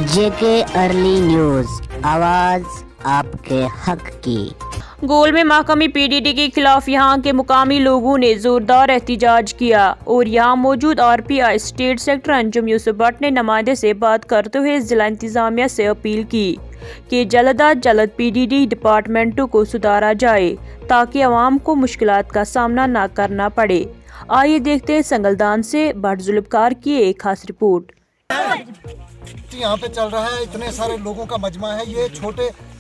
जेके early news, आवाज आपके हक की। गोल में महकमी पीडीडी के खिलाफ यहां के मुकामी लोगों ने जोरदार एहतजाज किया और यहां मौजूद RPI state secretary Anjum Yusuf Bhatt ने नुमाइंदे से बात करते हुए जिला इंतजामिया से अपील की कि जल्द अज जल्द पीडीडी डिपार्टमेंटों को सुधारा जाए ताकि अवाम को मुश्किलात का सामना न करना पड़े। आइए देखते हैं संगलदान से भट्ट जुल्फकार की एक खास रिपोर्ट। यहाँ पे चल रहा है, इतने सारे लोगों का मजमा है।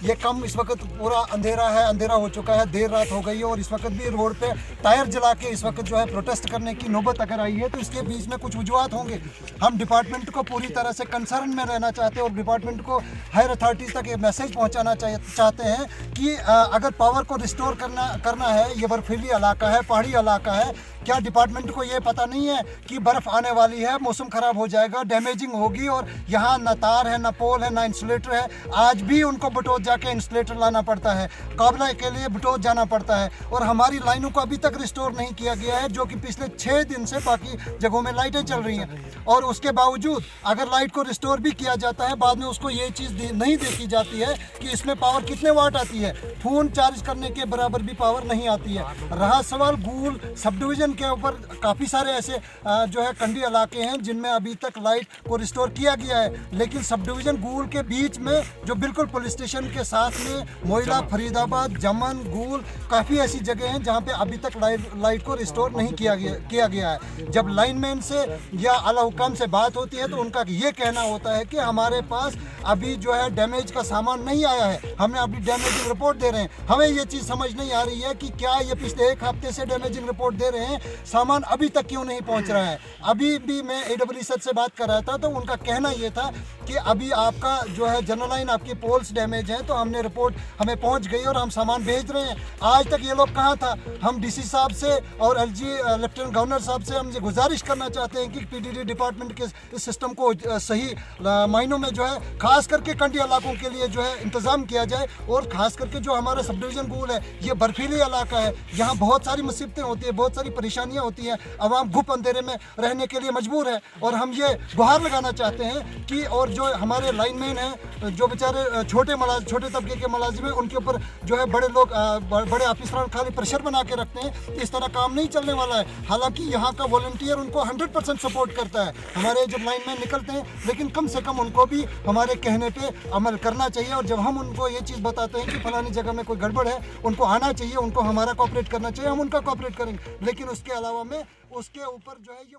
ये कम इस वक्त पूरा अंधेरा हो चुका है, देर रात हो गई है और इस वक्त भी रोड पे टायर जला के इस वक्त जो है प्रोटेस्ट करने की नौबत अगर आई है तो इसके बीच में कुछ वजूहत होंगे। हम डिपार्टमेंट को पूरी तरह से कंसर्न में रहना चाहते हैं और डिपार्टमेंट को हायर अथॉरिटीज़ तक ये मैसेज पहुँचाना चाहते हैं कि अगर पावर को रिस्टोर करना है, ये बर्फीली इलाका है, पहाड़ी इलाका है, क्या डिपार्टमेंट को ये पता नहीं है कि बर्फ़ आने वाली है, मौसम ख़राब हो जाएगा, डैमेजिंग होगी और यहाँ ना तार है, ना पोल है, ना इंसुलेटर है। आज भी उनको बटोत जाके इंसुलेटर लाना पड़ता है, काबला के लिए बटोत जाना पड़ता है और हमारी लाइनों को अभी तक रिस्टोर नहीं किया गया है, जो कि पिछले 6 दिन से बाकी जगहों में लाइटें चल रही हैं। और उसके बावजूद अगर लाइट को रिस्टोर भी किया जाता है, बाद में उसको ये चीज़ नहीं देखी जाती है कि इसमें पावर कितने वाट आती है। फ़ोन चार्ज करने के बराबर भी पावर नहीं आती है। रहा सवाल गूल सब डिवीज़न के ऊपर, काफ़ी सारे ऐसे जो है कंडी इलाके हैं जिनमें अभी तक लाइट को रिस्टोर किया गया है, लेकिन सब डिवीज़न गूल के बीच में जो बिल्कुल पुलिस स्टेशन के साथ में मोइला, फरीदाबाद, जमन, गूल, काफ़ी ऐसी जगह हैं जहां पे अभी तक लाइट को रिस्टोर नहीं किया गया है। जब लाइनमैन से या आला हुकाम से बात होती है तो उनका ये कहना होता है कि हमारे पास अभी जो है डैमेज का सामान नहीं आया है, हमें अभी डैमेजिंग रिपोर्ट दे रहे हैं। हमें ये चीज़ समझ नहीं आ रही है कि क्या ये पिछले 1 हफ्ते से डैमेजिंग रिपोर्ट दे रहे हैं, सामान अभी तक क्यों नहीं पहुंच रहा है। अभी भी मैं AWE सर से बात कर रहा था तो उनका कहना ये था कि अभी आपका जो है जनरल लाइन, आपकी पोल्स डैमेज है, तो हमने रिपोर्ट हमें पहुंच गई और हम सामान भेज रहे हैं। आज तक ये लोग कहाँ था। हम DC साहब से और LG लेफ्टिनेंट गवर्नर साहब से हम ये गुजारिश करना चाहते हैं कि PDD डिपार्टमेंट के इस सिस्टम को सही मायनों में जो है खास करके कंडी इलाकों के लिए जो है इंतज़ाम किया जाए। और ख़ास करके जो हमारा सब डिवीज़न गूल है, ये बर्फीली इलाका है, यहाँ बहुत सारी मुसीबतें होती है, बहुत सारी परेशानियाँ होती हैं, आवाम घुप अंधेरे में रहने के लिए मजबूर है। और हम ये गुहार लगाना चाहते हैं कि और जो हमारे लाइनमैन हैं, जो बेचारे छोटे तबके के मुलाजिम हैं, उनके ऊपर जो है बड़े लोग बड़े ऑफिसर खाली प्रेशर बना के रखते हैं। इस तरह काम नहीं चलने वाला है। हालांकि यहाँ का वॉलंटियर उनको 100% सपोर्ट करता है, हमारे जब लाइनमैन निकलते हैं, लेकिन कम से कम उनको भी हमारे कहने पे अमल करना चाहिए। और जब हम उनको ये चीज़ बताते हैं कि फलानी जगह में कोई गड़बड़ है, उनको आना चाहिए, उनको हमारा कोऑपरेट करना चाहिए, हम उनका कोऑपरेट करेंगे। लेकिन उसके अलावा में उसके ऊपर जो है ये